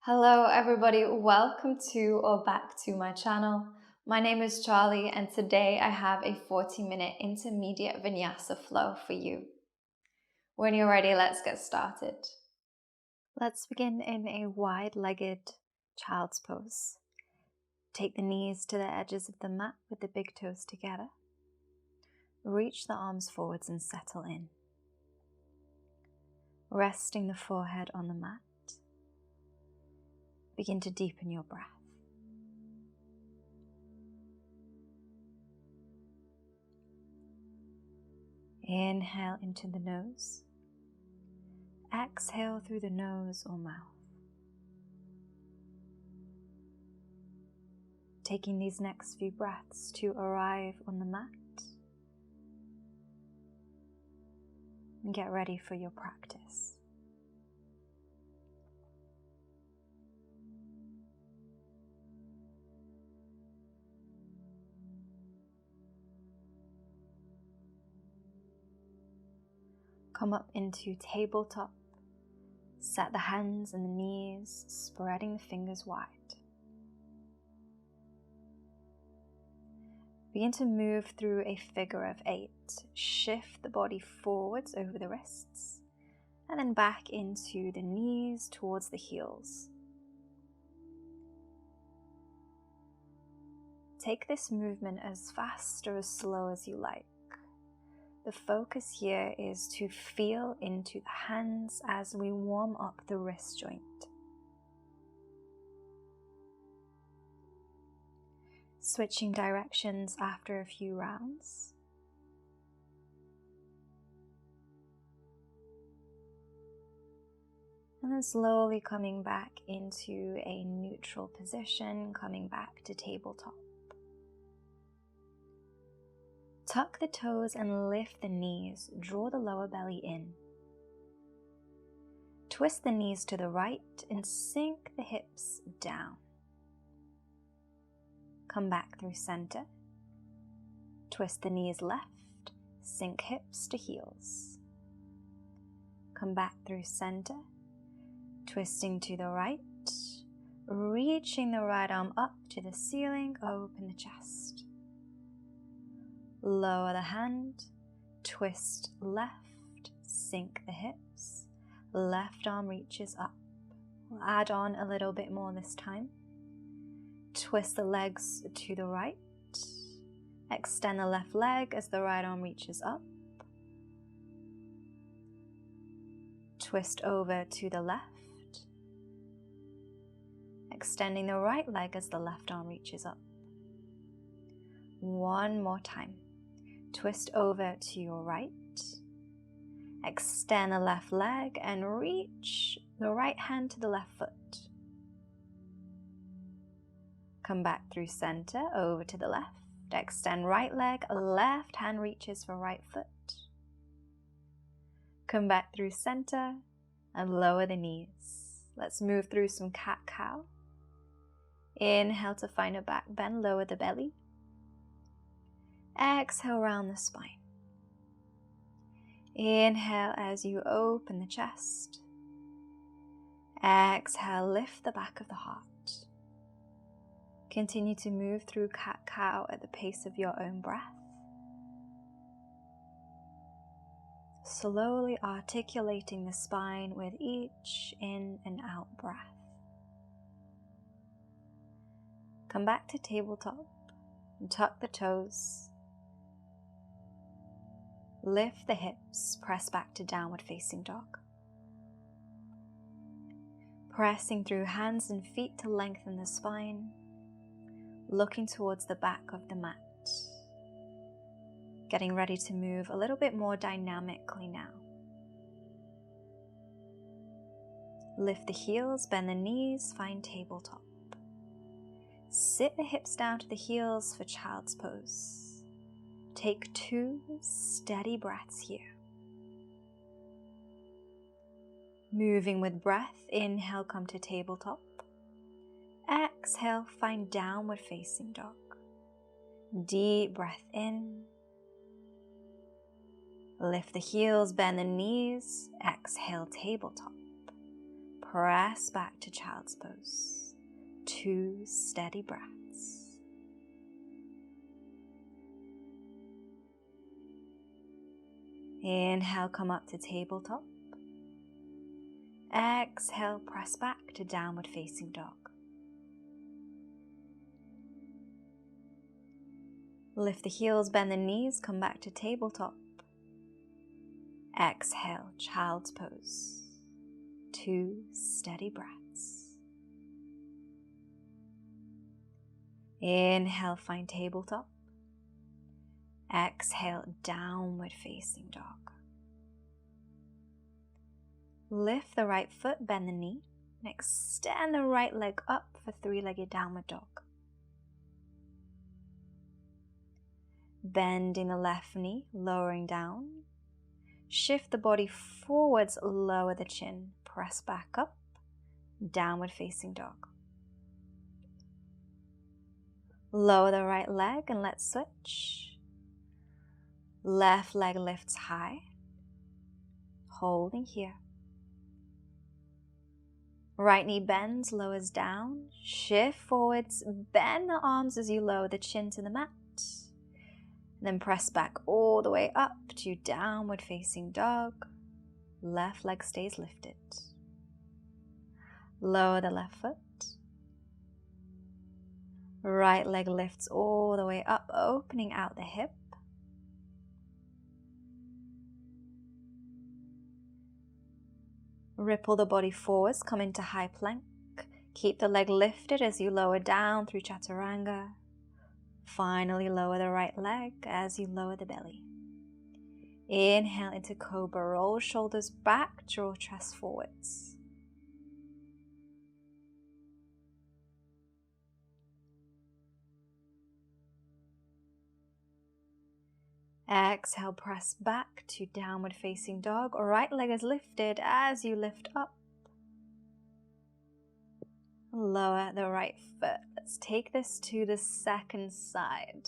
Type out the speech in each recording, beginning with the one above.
Hello everybody, welcome to or back to my channel. My name is Charlie and today I have a 40-minute intermediate Vinyasa flow for you. When you're ready, let's get started. Let's begin in a wide-legged child's pose. Take the knees to the edges of the mat with the big toes together. Reach the arms forwards and settle in. Resting the forehead on the mat. Begin to deepen your breath. Inhale into the nose. Exhale through the nose or mouth. Taking these next few breaths to arrive on the mat and get ready for your practice. Come up into tabletop. Set the hands and the knees, spreading the fingers wide. Begin to move through a figure of 8. Shift the body forwards over the wrists and then back into the knees towards the heels. Take this movement as fast or as slow as you like. The focus here is to feel into the hands as we warm up the wrist joint. Switching directions after a few rounds. And then slowly coming back into a neutral position, coming back to tabletop. Tuck the toes and lift the knees. Draw the lower belly in. Twist the knees to the right and sink the hips down. Come back through center. Twist the knees left. Sink hips to heels. Come back through center. Twisting to the right. Reaching the right arm up to the ceiling. Open the chest. Lower the hand, twist left, sink the hips, left arm reaches up. We'll add on a little bit more this time. Twist the legs to the right, extend the left leg as the right arm reaches up. Twist over to the left, extending the right leg as the left arm reaches up. One more time. Twist over to your right, extend the left leg and reach the right hand to the left foot. Come back through center, over to the left, extend right leg, left hand reaches for right foot. Come back through center and lower the knees. Let's move through some cat-cow. Inhale to find a back bend, lower the belly. Exhale, round the spine. Inhale as you open the chest. Exhale, lift the back of the heart. Continue to move through cat-cow at the pace of your own breath. Slowly articulating the spine with each in and out breath. Come back to tabletop and tuck the toes. Lift the hips, press back to downward facing dog. Pressing through hands and feet to lengthen the spine, looking towards the back of the mat. Getting ready to move a little bit more dynamically now. Lift the heels, bend the knees, find tabletop. Sit the hips down to the heels for child's pose. Take 2 steady breaths here. Moving with breath, inhale, come to tabletop. Exhale, find downward facing dog. Deep breath in. Lift the heels, bend the knees. Exhale, tabletop. press back to child's pose. 2 steady breaths. Inhale, come up to tabletop. Exhale, press back to downward facing dog. Lift the heels, bend the knees, come back to tabletop. Exhale, child's pose. 2 steady breaths. Inhale, find tabletop. Exhale, downward facing dog. Lift the right foot, bend the knee, and extend the right leg up for 3-legged downward dog. Bending the left knee, lowering down. Shift the body forwards, lower the chin, press back up, downward facing dog. Lower the right leg and let's switch. Left leg lifts high, holding here. Right knee bends, lowers down, shift forwards, bend the arms as you lower the chin to the mat. Then press back all the way up to downward facing dog. Left leg stays lifted. Lower the left foot. Right leg lifts all the way up, opening out the hip. Ripple the body forwards, come into high plank. Keep the leg lifted as you lower down through chaturanga. Finally, lower the right leg as you lower the belly. Inhale into cobra, roll shoulders back, draw chest forwards. Exhale, press back to downward facing dog. Right leg is lifted as you lift up. Lower the right foot. Let's take this to the second side.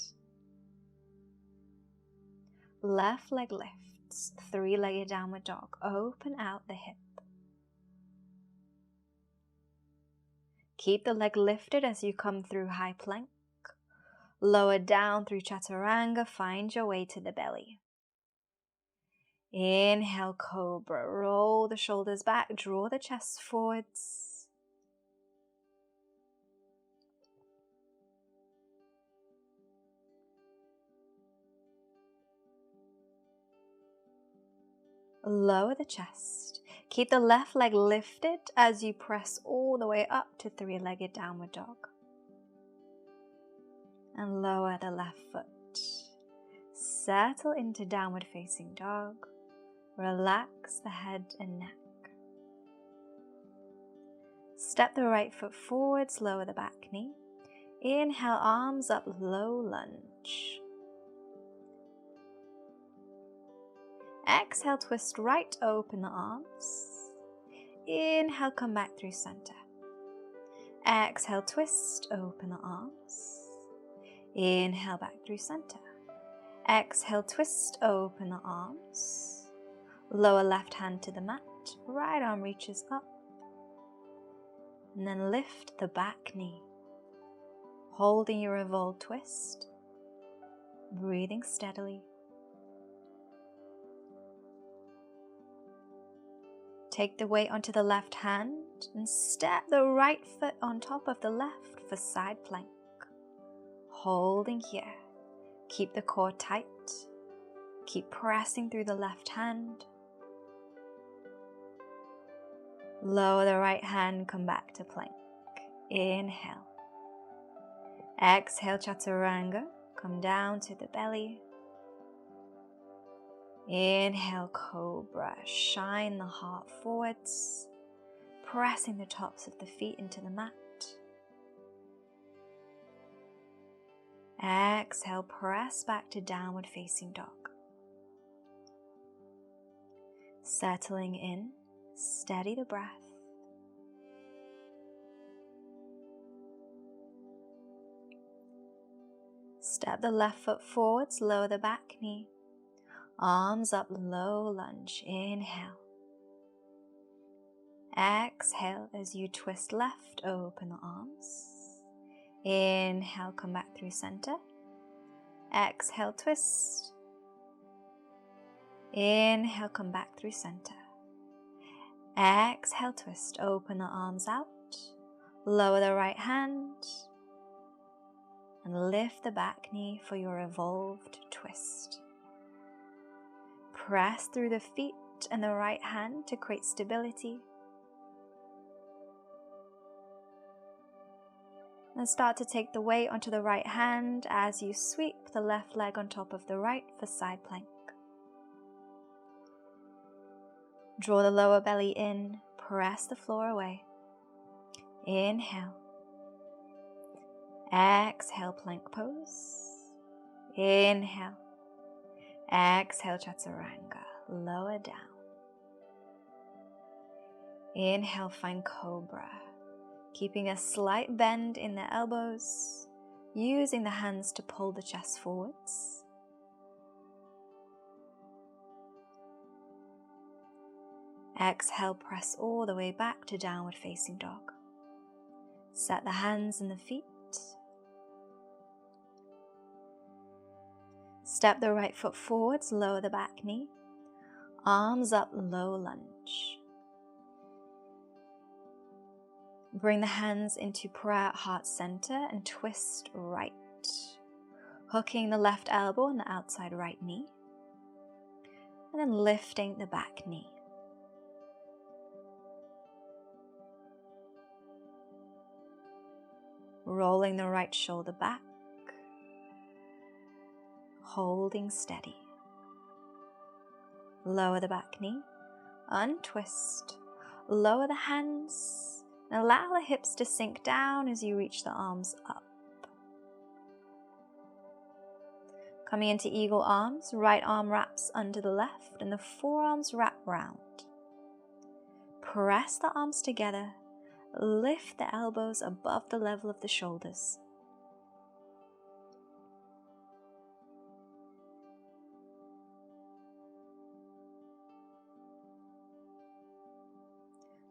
Left leg lifts, 3-legged downward dog. Open out the hip. Keep the leg lifted as you come through high plank. Lower down through chaturanga, find your way to the belly. Inhale, cobra. Roll the shoulders back, draw the chest forwards. Lower the chest. Keep the left leg lifted as you press all the way up to 3-legged downward dog. And lower the left foot. Settle into downward facing dog. Relax the head and neck. Step the right foot forwards, lower the back knee. Inhale, arms up, low lunge. Exhale, twist right, open the arms. Inhale, come back through center. Exhale, twist, open the arms. Inhale, back through center. Exhale, twist, open the arms. Lower left hand to the mat, right arm reaches up. And then lift the back knee. Holding your revolved twist. Breathing steadily. Take the weight onto the left hand and step the right foot on top of the left for side plank. Holding here. Keep the core tight. Keep pressing through the left hand. Lower the right hand, come back to plank. Inhale. Exhale, chaturanga. Come down to the belly. Inhale, cobra. Shine the heart forwards, pressing the tops of the feet into the mat. Exhale, press back to downward facing dog. Settling in, steady the breath. Step the left foot forwards, lower the back knee. Arms up, low lunge. Inhale. Exhale as you twist left, open the arms. Inhale, come back through center. Exhale, twist. Inhale, come back through center. Exhale, twist, open the arms out. Lower the right hand and lift the back knee for your evolved twist. Press through the feet and the right hand to create stability. And start to take the weight onto the right hand as you sweep the left leg on top of the right for side plank. Draw the lower belly in, press the floor away. Inhale. Exhale, plank pose. Inhale. Exhale, chaturanga. Lower down. Inhale, find cobra. Keeping a slight bend in the elbows, using the hands to pull the chest forwards. Exhale, press all the way back to downward facing dog. Set the hands and the feet. Step the right foot forwards, lower the back knee. Arms up, low lunge. Bring the hands into prayer at heart center and twist right. Hooking the left elbow on the outside right knee. And then lifting the back knee. Rolling the right shoulder back. Holding steady. Lower the back knee. Untwist. Lower the hands. And allow the hips to sink down as you reach the arms up. Coming into eagle arms, right arm wraps under the left and the forearms wrap round. Press the arms together, lift the elbows above the level of the shoulders.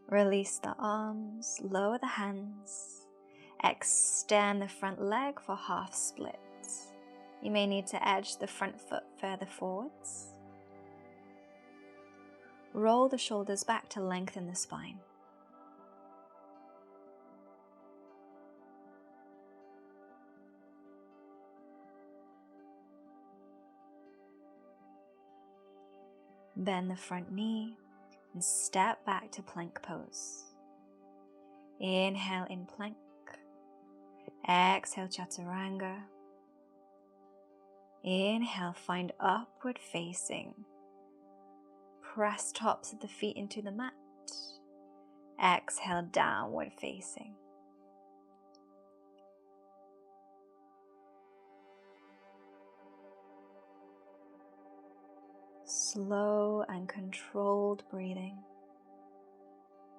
Release the arms, lower the hands, extend the front leg for half splits. You may need to edge the front foot further forwards. Roll the shoulders back to lengthen the spine. Bend the front knee and step back to plank pose. Inhale in plank. Exhale chaturanga. Inhale, find upward facing. Press tops of the feet into the mat. Exhale, downward facing. Slow and controlled breathing.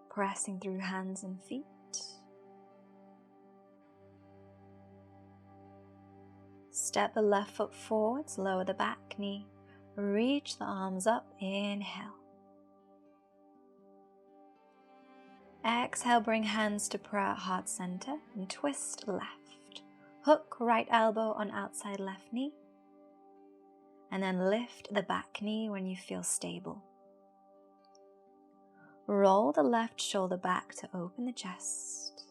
Pressing through hands and feet. Step the left foot forwards, lower the back knee. Reach the arms up, inhale. Exhale, bring hands to prayer at heart center and twist left. Hook right elbow on outside left knee. And then lift the back knee when you feel stable. Roll the left shoulder back to open the chest.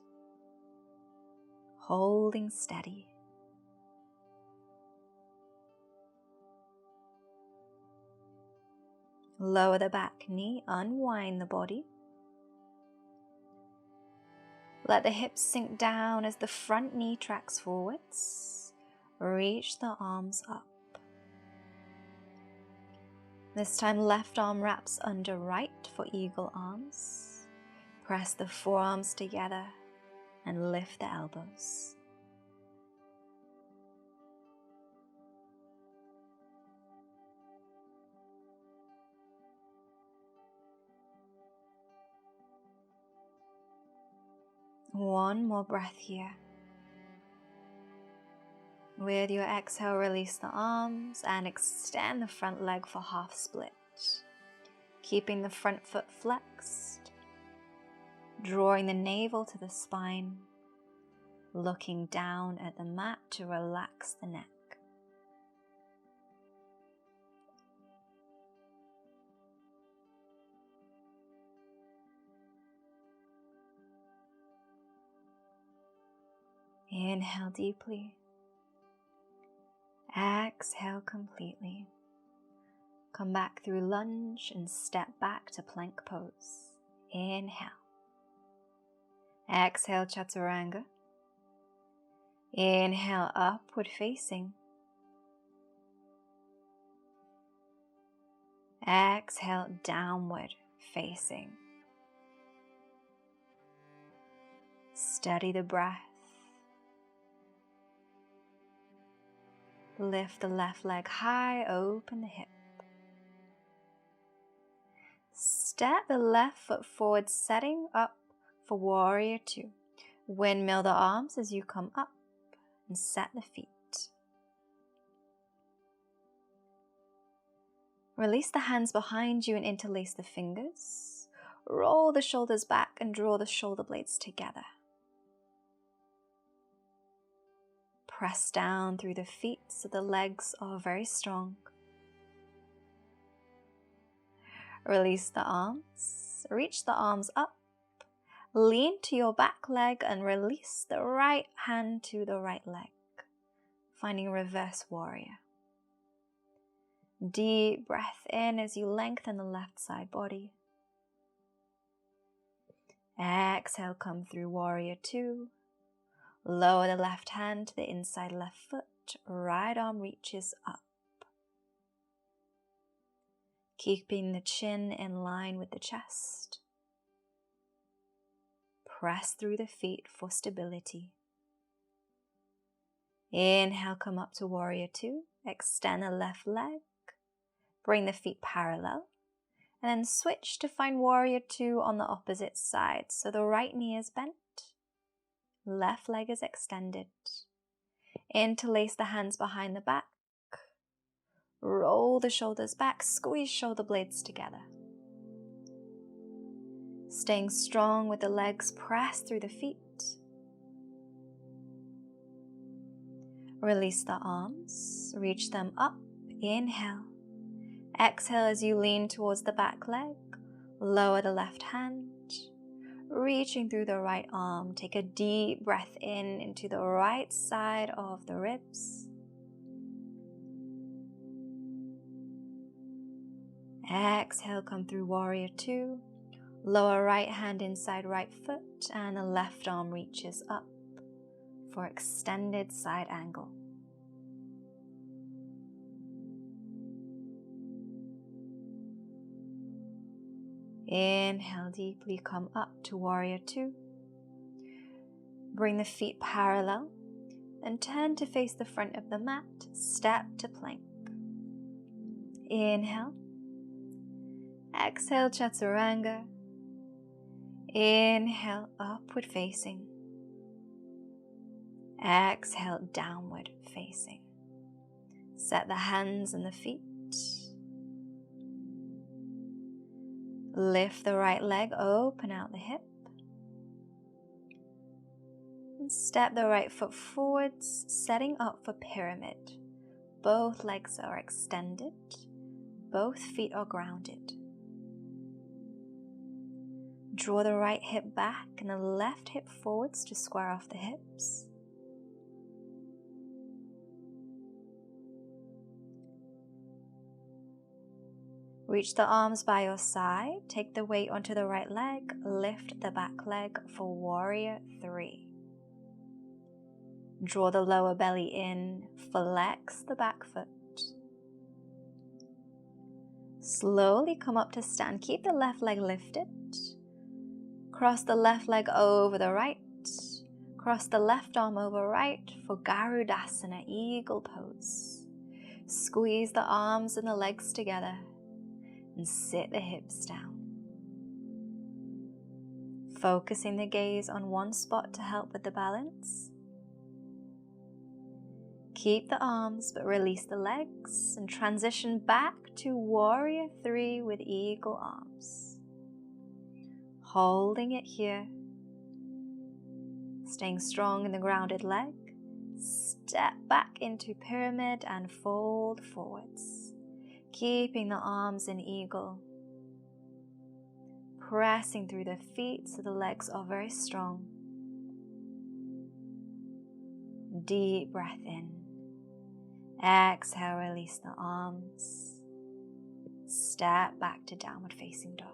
Holding steady. Lower the back knee, unwind the body. Let the hips sink down as the front knee tracks forwards. Reach the arms up. This time left arm wraps under right for eagle arms. Press the forearms together and lift the elbows. One more breath here. With your exhale, release the arms and extend the front leg for half split. Keeping the front foot flexed. drawing the navel to the spine, looking down at the mat to relax the neck. Inhale deeply. Exhale completely. Come back through lunge and step back to plank pose. Inhale. Exhale, chaturanga. Inhale, upward facing. Exhale, downward facing. Steady the breath. Lift the left leg high, open the hip. Step the left foot forward, setting up for warrior two. Windmill the arms as you come up and set the feet. Release the hands behind you and interlace the fingers. Roll the shoulders back and draw the shoulder blades together. Press down through the feet so the legs are very strong. Release the arms. Reach the arms up. Lean to your back leg and release the right hand to the right leg, finding reverse warrior. Deep breath in as you lengthen the left side body. Exhale, come through warrior two. Lower the left hand to the inside left foot. Right arm reaches up. Keeping the chin in line with the chest. Press through the feet for stability. Inhale, come up to warrior two. Extend the left leg. Bring the feet parallel. And then switch to find warrior two on the opposite side. So the right knee is bent. Left leg is extended. Interlace the hands behind the back. Roll the shoulders back. Squeeze shoulder blades together. Staying strong with the legs, press through the feet. Release the arms, reach them up, inhale. Exhale as you lean towards the back leg, lower the left hand, reaching through the right arm. Take a deep breath in into the right side of the ribs. Exhale, come through warrior two. Lower right hand inside right foot and the left arm reaches up for extended side angle. Inhale deeply, come up to warrior two. Bring the feet parallel and turn to face the front of the mat. Step to plank. Inhale. Exhale, chaturanga. Inhale, upward facing. Exhale, downward facing. Set the hands and the feet. Lift the right leg, open out the hip. And step the right foot forwards, setting up for pyramid. Both legs are extended. Both feet are grounded. Draw the right hip back and the left hip forwards to square off the hips. Reach the arms by your side, take the weight onto the right leg, lift the back leg for warrior three. Draw the lower belly in, flex the back foot. Slowly come up to stand, keep the left leg lifted. Cross the left leg over the right, cross the left arm over right for Garudasana, eagle pose. Squeeze the arms and the legs together and sit the hips down. Focusing the gaze on one spot to help with the balance. Keep the arms but release the legs and transition back to warrior three with eagle arms. Holding it here. Staying strong in the grounded leg. Step back into pyramid and fold forwards. Keeping the arms in eagle. Pressing through the feet so the legs are very strong. Deep breath in. Exhale, release the arms. Step back to downward facing dog.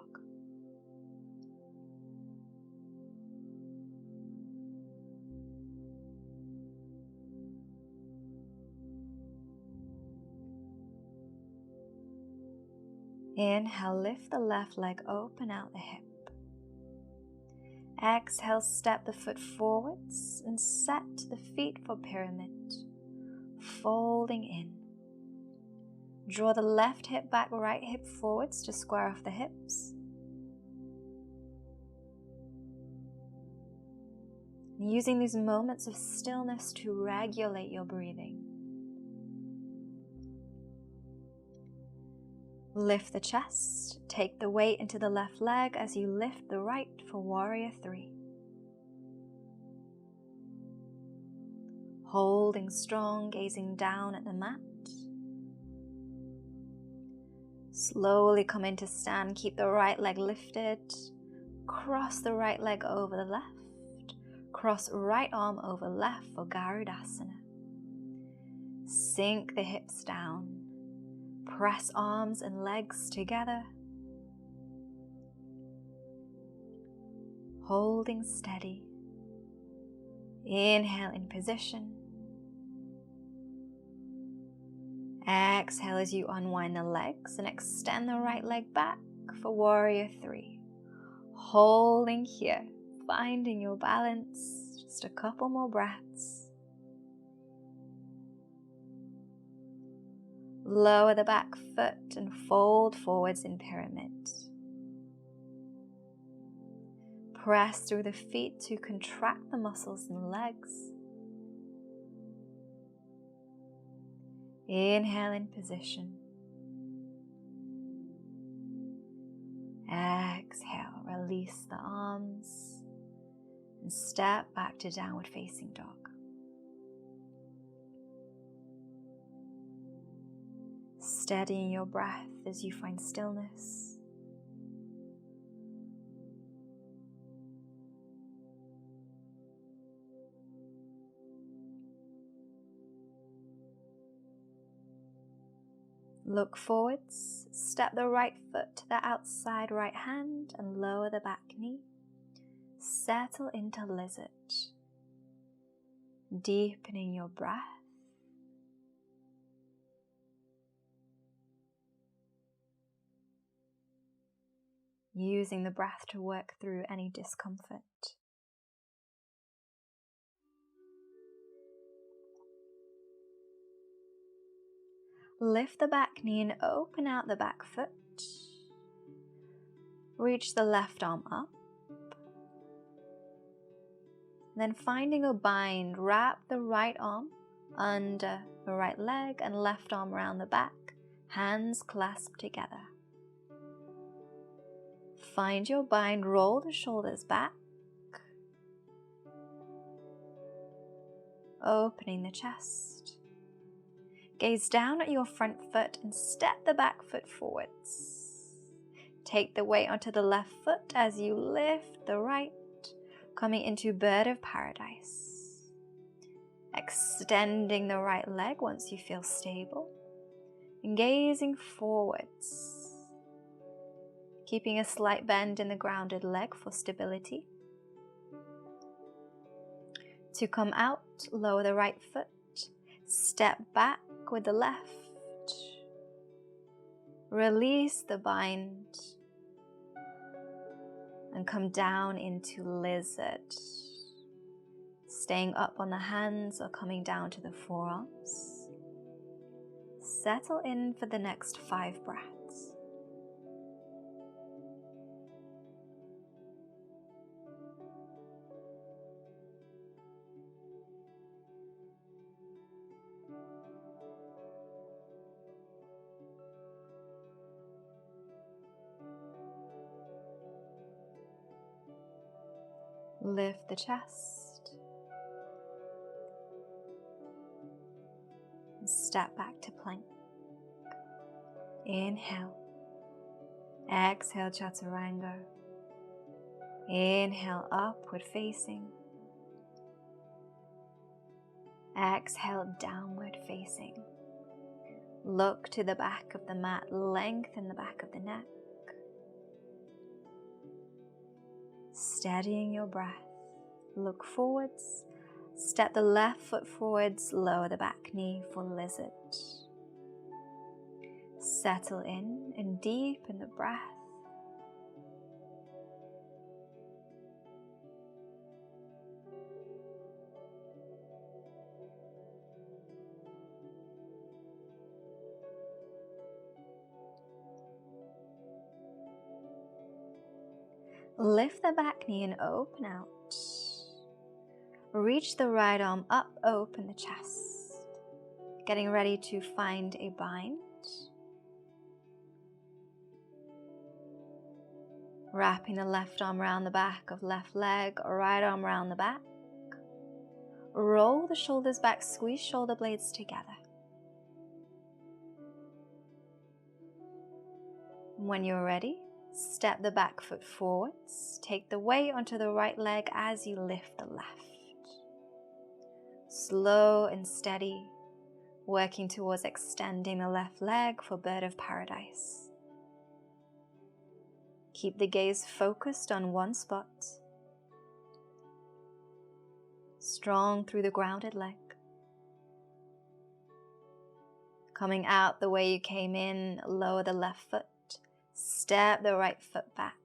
Inhale, lift the left leg open out the hip. Exhale, step the foot forwards and set the feet for pyramid. Folding in. Draw the left hip back, right hip forwards to square off the hips. Using these moments of stillness to regulate your breathing. Lift the chest, take the weight into the left leg as you lift the right for warrior 3. Holding strong, gazing down at the mat. Slowly come into stand, keep the right leg lifted. Cross the right leg over the left. Cross right arm over left for Garudasana. Sink the hips down. Press arms and legs together. Holding steady. Inhale in position. Exhale as you unwind the legs and extend the right leg back for warrior 3. Holding here, finding your balance. Just a couple more breaths. Lower the back foot and fold forwards in pyramid. Press through the feet to contract the muscles in the legs. Inhale in position. Exhale, release the arms and step back to downward facing dog. Steadying your breath as you find stillness. Look forwards, step the right foot to the outside right hand and lower the back knee. Settle into lizard. Deepening your breath. Using the breath to work through any discomfort. Lift the back knee and open out the back foot. Reach the left arm up. Then finding a bind, wrap the right arm under the right leg and left arm around the back, hands clasped together. Find your bind, roll the shoulders back, opening the chest. Gaze down at your front foot and step the back foot forwards. Take the weight onto the left foot as you lift the right, coming into bird of paradise. Extending the right leg once you feel stable, and gazing forwards. Keeping a slight bend in the grounded leg for stability. To come out, lower the right foot, step back with the left. Release the bind and come down into lizard. Staying up on the hands or coming down to the forearms. Settle in for the next 5 breaths. Lift the chest. And step back to plank. Inhale. Exhale, chaturanga. Inhale, upward facing. Exhale, downward facing. Look to the back of the mat, lengthen the back of the neck. Steadying your breath. Look forwards. Step the left foot forwards, lower the back knee for lizard. Settle in and deepen the breath. Lift the back knee and open out. Reach the right arm up, open the chest. Getting ready to find a bind. Wrapping the left arm around the back of left leg, right arm around the back. Roll the shoulders back, squeeze shoulder blades together. When you're ready, step the back foot forwards. Take the weight onto the right leg as you lift the left. Slow and steady, working towards extending the left leg for bird of paradise. Keep the gaze focused on one spot. Strong through the grounded leg. Coming out the way you came in, lower the left foot. Step the right foot back.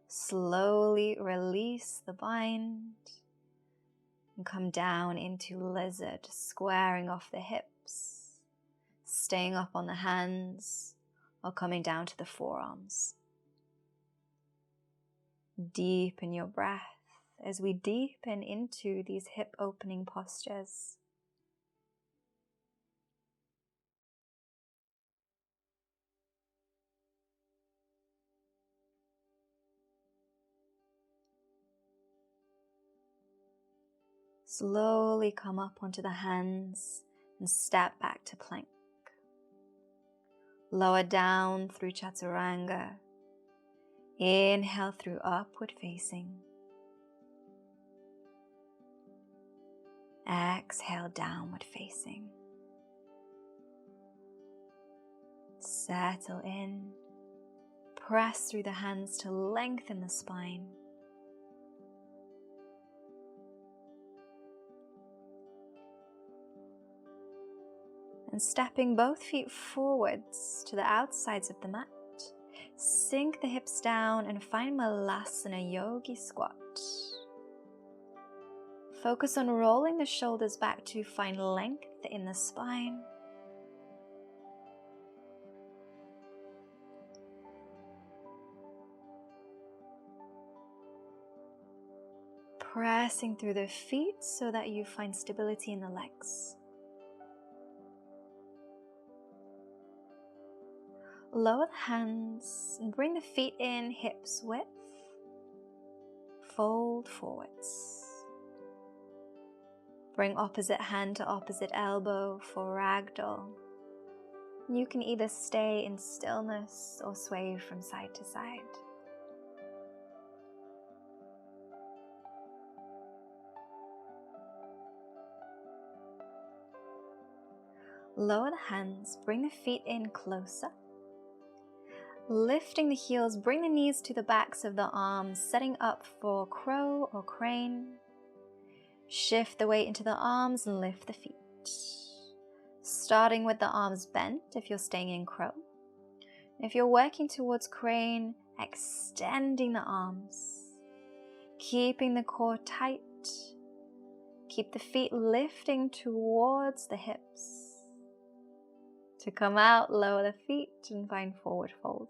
Slowly release the bind and come down into lizard, squaring off the hips, staying up on the hands or coming down to the forearms. Deepen your breath as we deepen into these hip opening postures. Slowly come up onto the hands and step back to plank. Lower down through chaturanga. Inhale through upward facing. Exhale, downward facing. Settle in. Press through the hands to lengthen the spine. And stepping both feet forwards to the outsides of the mat, sink the hips down and find Malasana Yogi Squat. Focus on rolling the shoulders back to find length in the spine. Pressing through the feet so that you find stability in the legs. Lower the hands and bring the feet in, hips width. Fold forwards. Bring opposite hand to opposite elbow for ragdoll. You can either stay in stillness or sway from side to side. Lower the hands, bring the feet in closer. Lifting the heels, bring the knees to the backs of the arms, setting up for crow or crane. Shift the weight into the arms and lift the feet. Starting with the arms bent if you're staying in crow. If you're working towards crane, extending the arms. Keeping the core tight. Keep the feet lifting towards the hips. To come out, lower the feet and find forward fold.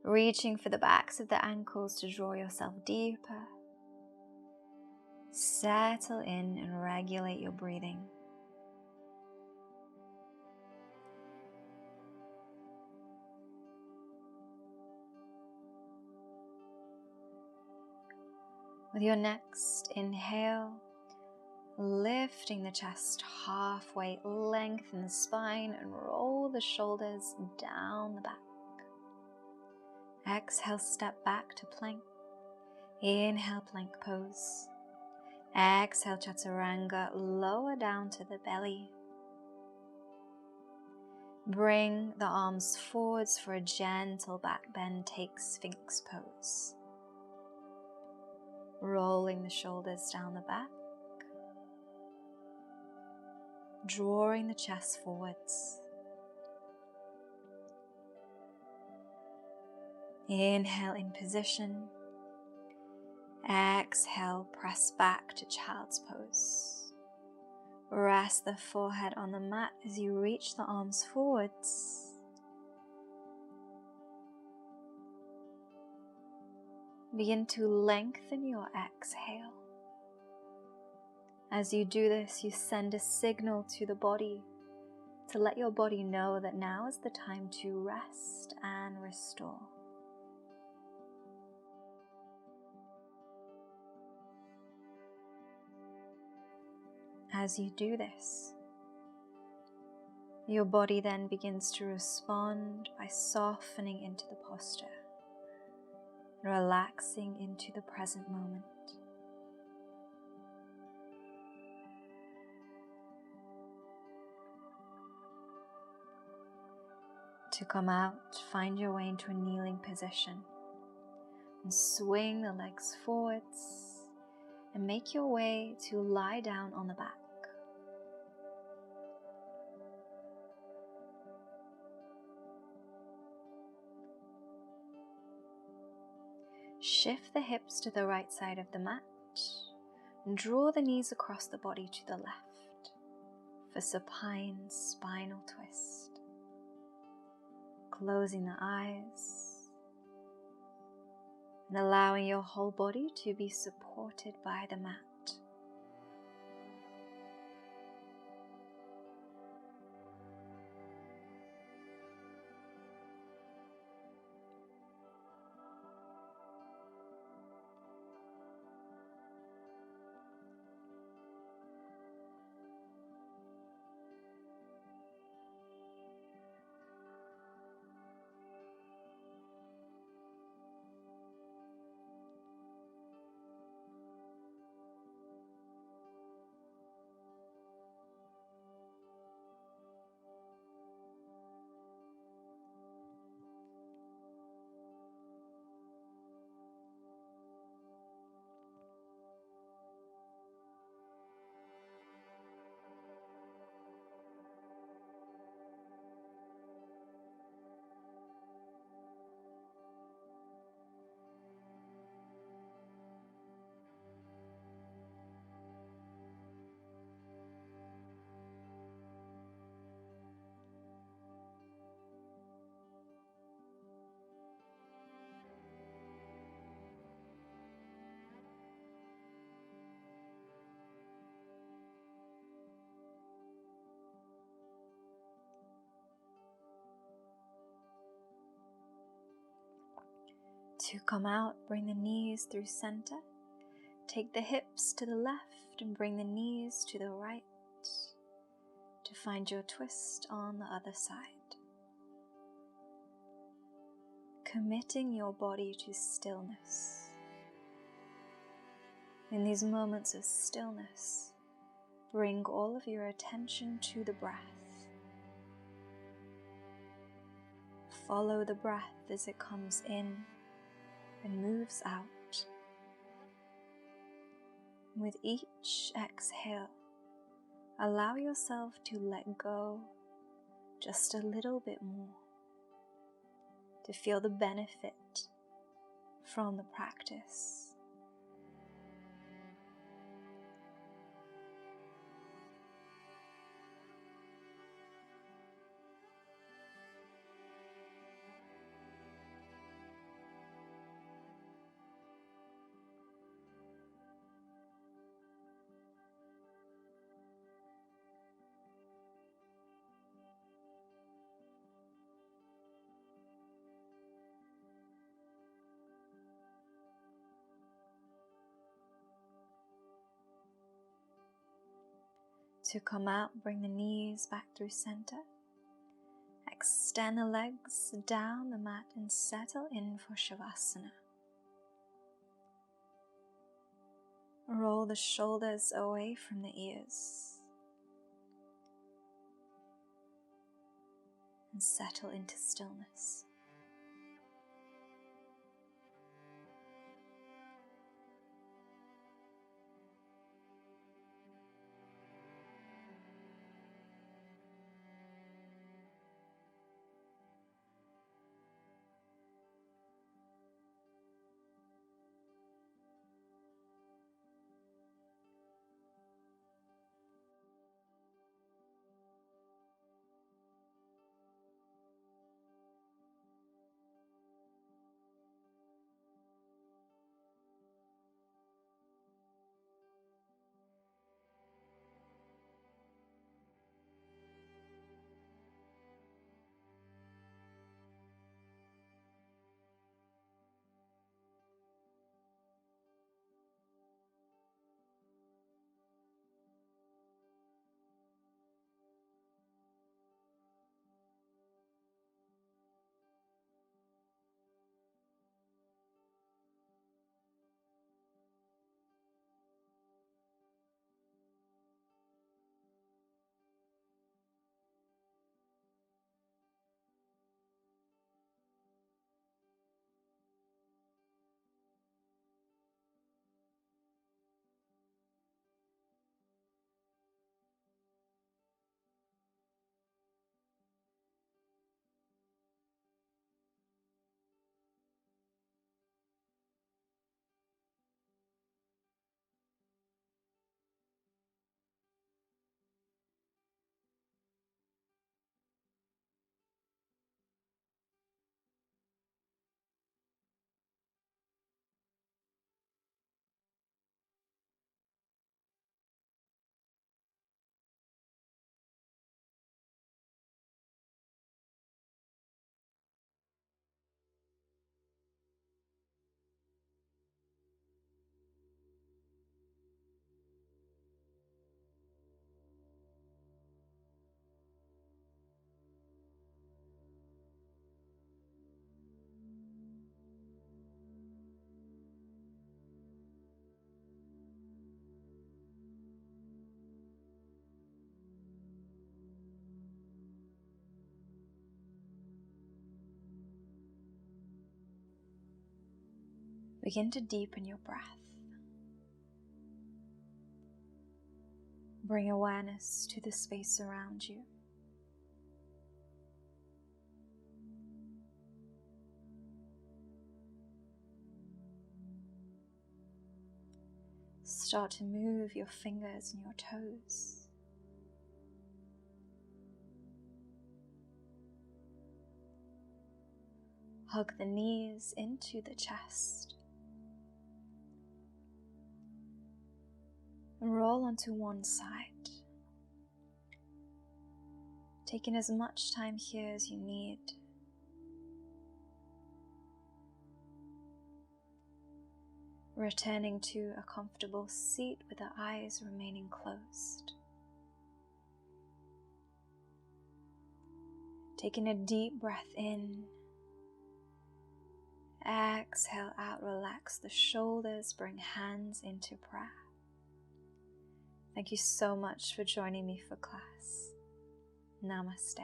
Reaching for the backs of the ankles to draw yourself deeper. Settle in and regulate your breathing. With your next inhale, lifting the chest halfway, lengthen the spine and roll the shoulders down the back. Exhale, step back to plank. Inhale, plank pose. Exhale, chaturanga, lower down to the belly. Bring the arms forwards for a gentle back bend, take Sphinx pose. Rolling the shoulders down the back. Drawing the chest forwards. Inhale in position. Exhale, press back to child's pose. Rest the forehead on the mat as you reach the arms forwards. Begin to lengthen your exhale. As you do this, you send a signal to the body to let your body know that now is the time to rest and restore. As you do this, your body then begins to respond by softening into the posture, relaxing into the present moment. To come out, find your way into a kneeling position and swing the legs forwards and make your way to lie down on the back. Shift the hips to the right side of the mat and draw the knees across the body to the left for supine spinal twist. Closing the eyes and allowing your whole body to be supported by the mat. To come out, bring the knees through center. Take the hips to the left and bring the knees to the right to find your twist on the other side. Committing your body to stillness. In these moments of stillness, bring all of your attention to the breath. Follow the breath as it comes in and moves out. With each exhale, allow yourself to let go just a little bit more, to feel the benefit from the practice. To come out, bring the knees back through center. Extend the legs down the mat and settle in for Savasana. Roll the shoulders away from the ears and settle into stillness. Begin to deepen your breath. Bring awareness to the space around you. Start to move your fingers and your toes. Hug the knees into the chest. And roll onto one side. Taking as much time here as you need. Returning to a comfortable seat with the eyes remaining closed. Taking a deep breath in. Exhale out, relax the shoulders, bring hands into prayer. Thank you so much for joining me for class. Namaste.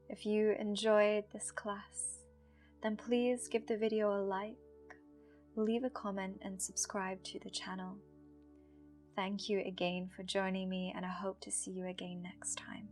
If you enjoyed this class, then please give the video a like, leave a comment and subscribe to the channel. Thank you again for joining me, and I hope to see you again next time.